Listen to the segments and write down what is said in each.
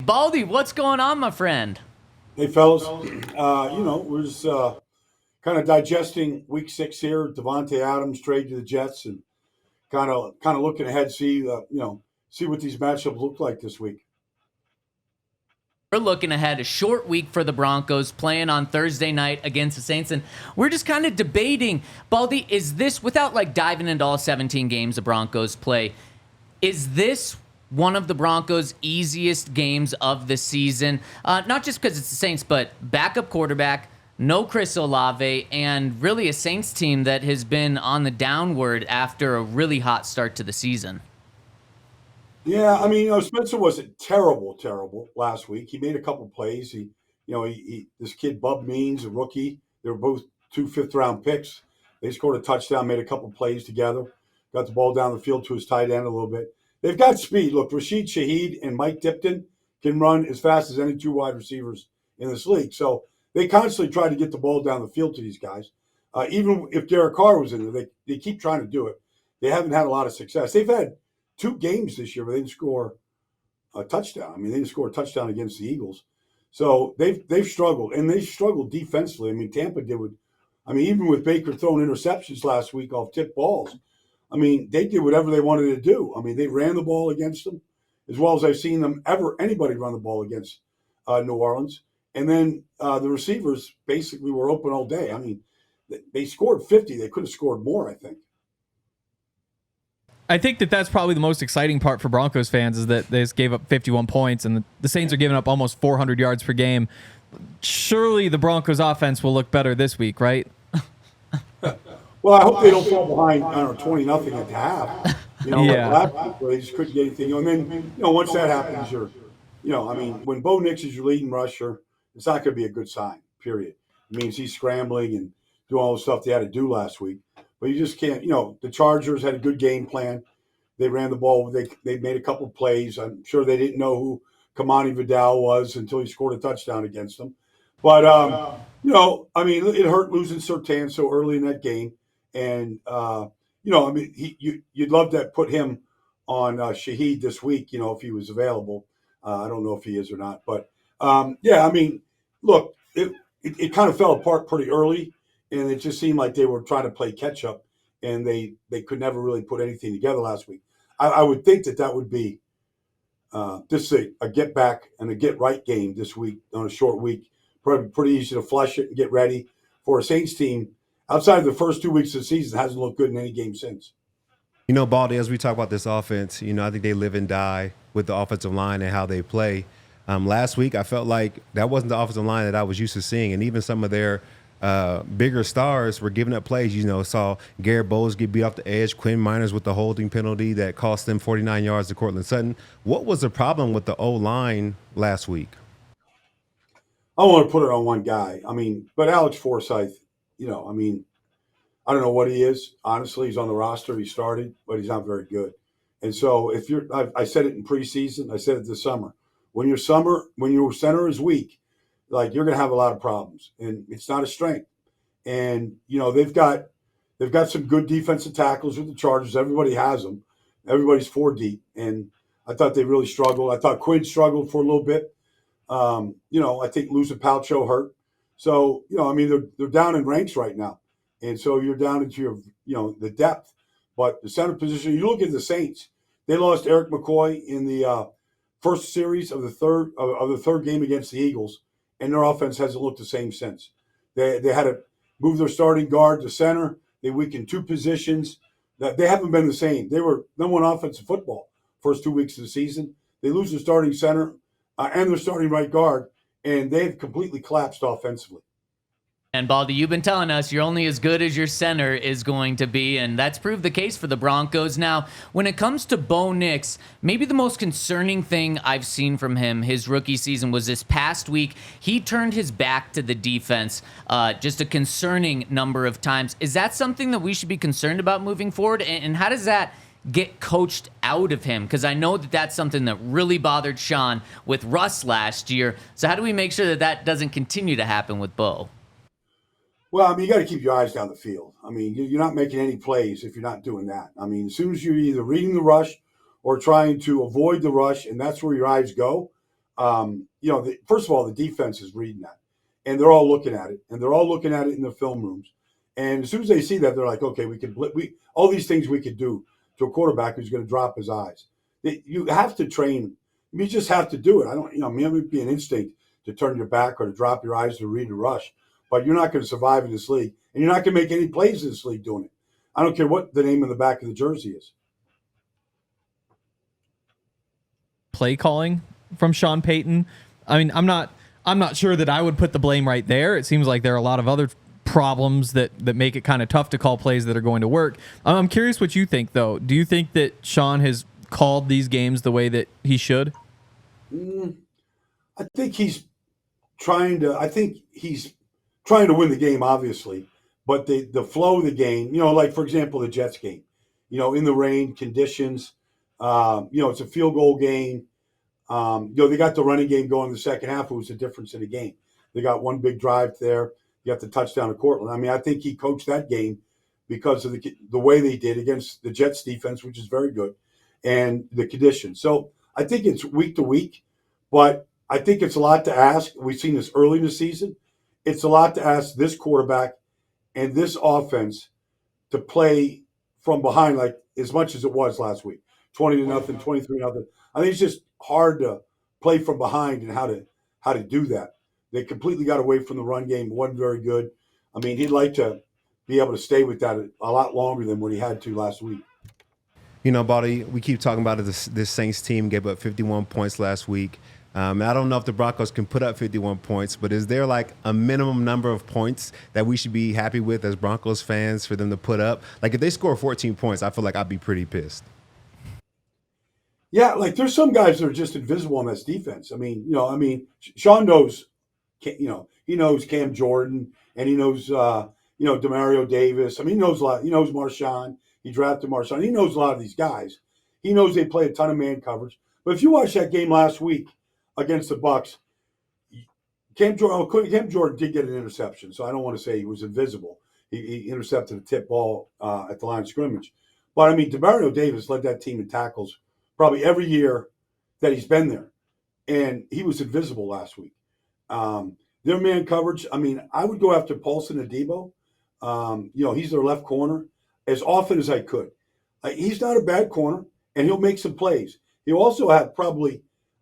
Baldy, what's going on, my friend? Hey, fellas. We're just kind of digesting Week 6 here. Devontae Adams trade to the Jets, and kind of looking ahead, see what these matchups look like this week. We're looking ahead, a short week for the Broncos, playing on Thursday night against the Saints, and we're just kind of debating, Baldy, is this, without like diving into all 17 games the Broncos play, is this one of the Broncos' easiest games of the season? Not just because it's the Saints, but backup quarterback, no Chris Olave, and really a Saints team that has been on the downward after a really hot start to the season. Yeah, Spencer wasn't terrible last week. He made a couple plays. This kid Bub Means, a rookie. They were both 2 5th-round picks. They scored a touchdown, made a couple plays together, got the ball down the field to his tight end a little bit. They've got speed. Look, Rashid Shaheed and Mike Tipton can run as fast as any 2 wide receivers in this league. So they constantly try to get the ball down the field to these guys. Even if Derek Carr was in there, they keep trying to do it. They haven't had a lot of success. They've had 2 games this year where they didn't score a touchdown. They didn't score a touchdown against the Eagles. So they've struggled, and they struggled defensively. Tampa did even with Baker throwing interceptions last week off tip balls, they did whatever they wanted to do. They ran the ball against them as well as I've seen anybody run the ball against New Orleans. And then the receivers basically were open all day. They scored 50. They could have scored more, I think. I think that's probably the most exciting part for Broncos fans is that they just gave up 51 points and the Saints are giving up almost 400 yards per game. Surely the Broncos offense will look better this week, right? Well, I hope they don't fall behind, 20-0 at the half. Last week where they just couldn't get anything. And then, once that happens, when Bo Nix is your leading rusher, it's not going to be a good sign, period. It means he's scrambling and doing all the stuff they had to do last week. But you just can't, the Chargers had a good game plan. They ran the ball. They made a couple of plays. I'm sure they didn't know who Kamani Vidal was until he scored a touchdown against them. But, it hurt losing Surtain so early in that game. And, you'd love to put him on Shaheed this week, if he was available. I don't know if he is or not. But, look, it kind of fell apart pretty early. And it just seemed like they were trying to play catch up, and they could never really put anything together last week. I would think that would be just a get back and a get right game this week on a short week. Probably pretty easy to flush it and get ready for a Saints team. Outside of the first 2 weeks of the season, hasn't looked good in any game since. Baldy, as we talk about this offense, I think they live and die with the offensive line and how they play. Last week, I felt like that wasn't the offensive line that I was used to seeing, and even some of their bigger stars were giving up plays. Saw Garrett Bowles get beat off the edge, Quinn Miners with the holding penalty that cost them 49 yards to Cortland Sutton. What was the problem with the O-line last week? I don't want to put it on one guy. But Alex Forsythe, I don't know what he is. Honestly, he's on the roster. He started, but he's not very good. And so I said it in preseason. I said it this summer. When your center is weak, you're going to have a lot of problems, and it's not a strength. And they've got some good defensive tackles with the Chargers. Everybody has them. Everybody's 4 deep, and I thought they really struggled. I thought Quinn struggled for a little bit. I think losing Palcho hurt. So they're down in ranks right now, and so you're down into your the depth. But the center position, you look at the Saints. They lost Eric McCoy in the first series of the third game against the Eagles. And their offense hasn't looked the same since. They had to move their starting guard to center. They weakened 2 positions. They haven't been the same. They were number 1 offensive football first 2 weeks of the season. They lose their starting center and their starting right guard, and they've completely collapsed offensively. And Baldy, you've been telling us you're only as good as your center is going to be, and that's proved the case for the Broncos. Now, when it comes to Bo Nix, maybe the most concerning thing I've seen from him his rookie season was this past week. He turned his back to the defense just a concerning number of times. Is that something that we should be concerned about moving forward? And how does that get coached out of him? Because I know that's something that really bothered Sean with Russ last year. So how do we make sure that doesn't continue to happen with Bo? Well, you got to keep your eyes down the field. You're not making any plays if you're not doing that. As soon as you're either reading the rush or trying to avoid the rush, and that's where your eyes go, First of all, the defense is reading that, and they're all looking at it, and they're all looking at it in the film rooms. And as soon as they see that, they're like, okay, all these things we could do to a quarterback who's going to drop his eyes. You have to train. You just have to do it. It would be an instinct to turn your back or to drop your eyes to read a rush, but you're not going to survive in this league, and you're not going to make any plays in this league doing it. I don't care what the name on the back of the jersey is. Play calling from Sean Payton. I mean, I'm not sure that I would put the blame right there. It seems like there are a lot of other problems that make it kind of tough to call plays that are going to work. I'm curious what you think, though. Do you think that Sean has called these games the way that he should? I think he's trying to win the game, obviously, but the flow of the game, like, for example, the Jets game, in the rain conditions, it's a field goal game. They got the running game going in the second half. It was the difference in the game. They got one big drive there. You got the touchdown to Cortland. I mean, I think he coached that game because of the way they did against the Jets defense, which is very good, and the conditions. So I think it's week to week, but I think it's a lot to ask. We've seen this early in the season. It's a lot to ask this quarterback and this offense to play from behind like as much as it was last week, 20-0, 23-0. I think it's just hard to play from behind and how to do that. They completely got away from the run game. It wasn't very good. I mean, he'd like to be able to stay with that a lot longer than what he had to last week. Baldy, we keep talking about it. This Saints team gave up 51 points last week. I don't know if the Broncos can put up 51 points, but is there like a minimum number of points that we should be happy with as Broncos fans for them to put up? Like if they score 14 points, I feel like I'd be pretty pissed. Yeah, like there's some guys that are just invisible on this defense. Sean knows, he knows Cam Jordan and he knows, Demario Davis. I mean, he knows a lot. He knows Marshawn. He drafted Marshawn. He knows a lot of these guys. He knows they play a ton of man coverage. But if you watch that game last week against the Bucs, Cam Jordan did get an interception, so I don't want to say he was invisible. He intercepted a tip ball at the line of scrimmage. But, Demario Davis led that team in tackles probably every year that he's been there. And he was invisible last week. Their man coverage, I would go after Paulson and Debo. He's their left corner as often as I could. He's not a bad corner, and he'll make some plays. He'll also have probably,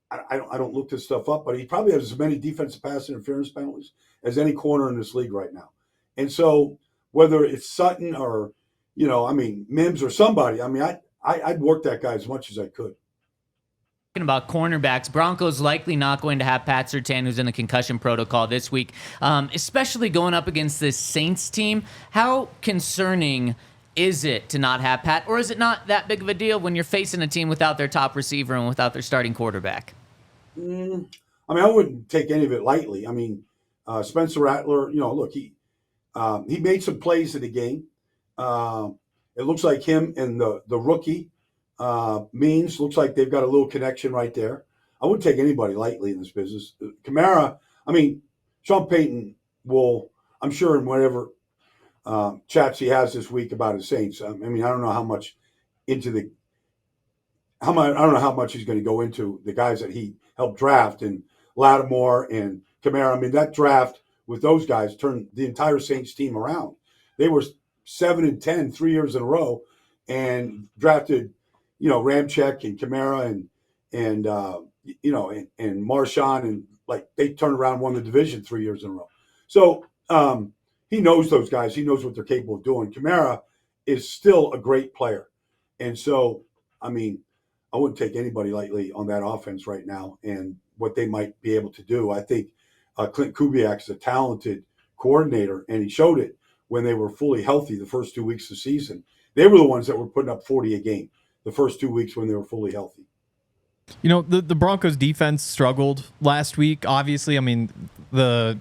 I don't look this stuff up, but he probably has as many defensive pass interference penalties as any corner in this league right now. And so whether it's Sutton or, Mims or somebody, I'd work that guy as much as I could. Talking about cornerbacks, Broncos likely not going to have Pat Surtain, who's in the concussion protocol this week, especially going up against this Saints team. How concerning is it to not have Pat, or is it not that big of a deal when you're facing a team without their top receiver and without their starting quarterback? I wouldn't take any of it lightly. Spencer Rattler, look, he made some plays in the game. It looks like him and the rookie Means looks like they've got a little connection right there. I wouldn't take anybody lightly in this business. Kamara, Sean Payton will, I'm sure in whatever chats he has this week about his Saints. I don't know how much I don't know how much he's going to go into the guys that he helped draft and Lattimore and Kamara. That draft with those guys turned the entire Saints team around. They were 7-10 3 years in a row and drafted, Ramczyk and Kamara and Marshawn, and they turned around, won the division 3 years in a row. So he knows those guys. He knows what they're capable of doing. Kamara is still a great player. And so, I wouldn't take anybody lightly on that offense right now and what they might be able to do. I think Clint Kubiak is a talented coordinator, and he showed it when they were fully healthy the first 2 weeks of the season. They were the ones that were putting up 40 a game the first 2 weeks when they were fully healthy. The Broncos defense struggled last week. Obviously, the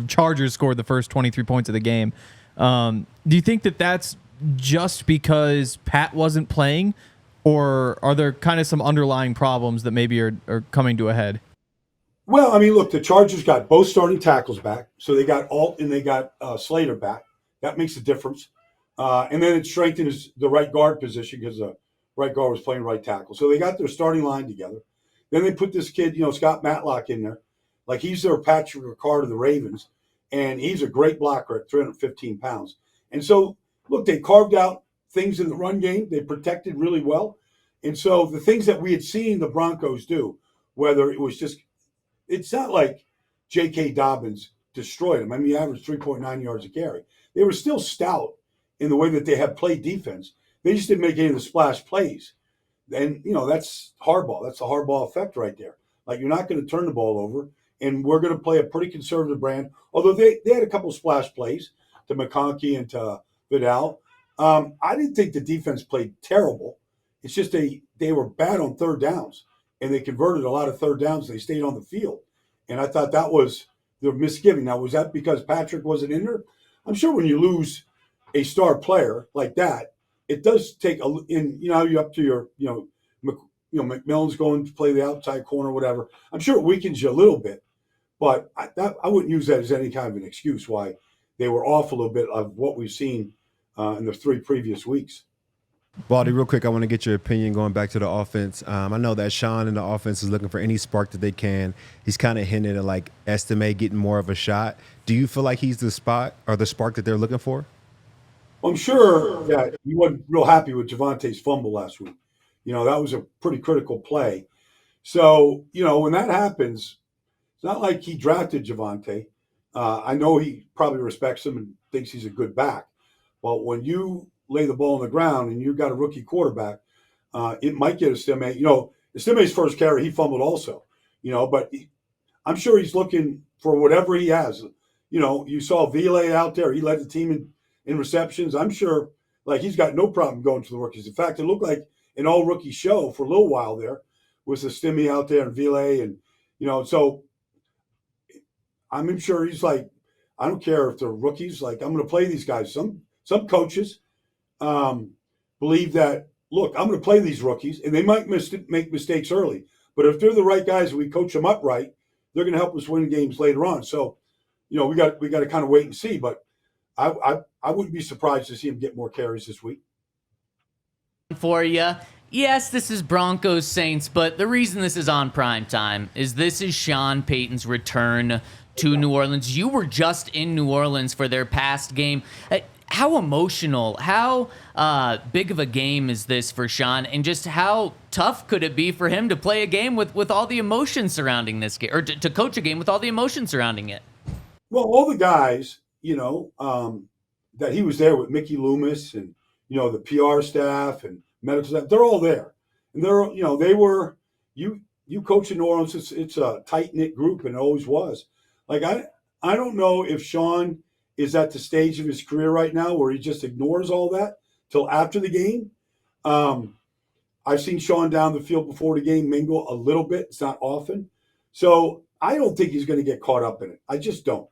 Chargers scored the first 23 points of the game. Do you think that that's just because Pat wasn't playing, or are there kind of some underlying problems that maybe are coming to a head? Well, look, the Chargers got both starting tackles back. So they got Alt and they got Slater back. That makes a difference. And then it strengthens the right guard position because the right guard was playing right tackle. So they got their starting line together. Then they put this kid, Scott Matlock in there. Like he's their Patrick Ricard of the Ravens, and he's a great blocker at 315 pounds. And so, look, they carved out things in the run game. They protected really well. And so the things that we had seen the Broncos do, whether it was just, it's not like J.K. Dobbins destroyed them. I mean, he averaged 3.9 yards a carry. They were still stout in the way that they had played defense. They just didn't make any of the splash plays. And, that's Harbaugh. That's the Harbaugh effect right there. Like, you're not going to turn the ball over, and we're going to play a pretty conservative brand. Although they had a couple splash plays to McConkey and to Vidal. I didn't think the defense played terrible. It's just they were bad on third downs, and they converted a lot of third downs. They stayed on the field. And I thought that was the misgiving. Now, was that because Patrick wasn't in there? I'm sure when you lose a star player like that, it does take you're up to your, McMillan's going to play the outside corner, whatever. I'm sure it weakens you a little bit, but I wouldn't use that as any kind of an excuse why they were off a little bit of what we've seen in the 3 previous weeks. Baldy, real quick, I want to get your opinion going back to the offense. I know that Sean in the offense is looking for any spark that they can. He's kind of hinted at like Estime getting more of a shot. Do you feel like he's the spot or the spark that they're looking for? I'm sure that he wasn't real happy with Javante's fumble last week. That was a pretty critical play. So, when that happens, it's not like he drafted Javante. I know he probably respects him and thinks he's a good back. But when you lay the ball on the ground and you've got a rookie quarterback, it might get Estime. Estime's first carry, he fumbled also. But I'm sure he's looking for whatever he has. You saw Ville out there. He led the team in receptions. I'm sure, he's got no problem going to the rookies. In fact, it looked like an all-rookie show for a little while there with Estime out there and Ville. And, so I'm sure he's like, I don't care if they're rookies. Like, I'm going to play these guys. Some coaches believe that, look, I'm going to play these rookies, and they might make mistakes early. But if they're the right guys and we coach them up right, they're going to help us win games later on. So, we got to kind of wait and see. But I wouldn't be surprised to see him get more carries this week. For you. Yes, this is Broncos Saints, but the reason this is on prime time is this is Sean Payton's return to New Orleans. You were just in New Orleans for their past game. How emotional, how big of a game is this for Sean, and just how tough could it be for him to play a game with all the emotions surrounding this game, or to coach a game with all the emotions surrounding it? Well, all the guys, that he was there with Mickey Loomis and, the PR staff and medical staff, they're all there. And they were, you coach in New Orleans, it's a tight-knit group, and it always was. Like, I don't know if Sean is at the stage of his career right now where he just ignores all that till after the game. I've seen Sean down the field before the game mingle a little bit. It's not often. So I don't think he's going to get caught up in it. I just don't.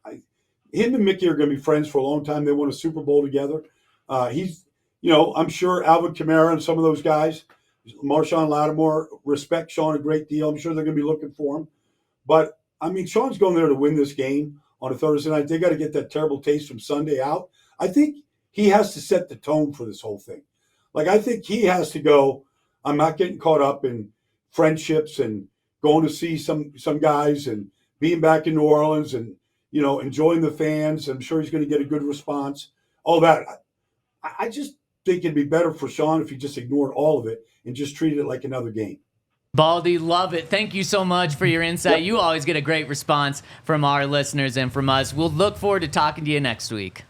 Him and Mickey are going to be friends for a long time. They won a Super Bowl together. I'm sure Alvin Kamara and some of those guys, Marshawn Lattimore, respect Sean a great deal. I'm sure they're going to be looking for him. But, Sean's going there to win this game on a Thursday night. They got to get that terrible taste from Sunday out. I think he has to set the tone for this whole thing. I think he has to go, I'm not getting caught up in friendships and going to see some guys and being back in New Orleans and, enjoying the fans. I'm sure he's going to get a good response. All that. I just think it'd be better for Sean if he just ignored all of it and just treated it like another game. Baldy, love it. Thank you so much for your insight. Yep. You always get a great response from our listeners and from us. We'll look forward to talking to you next week.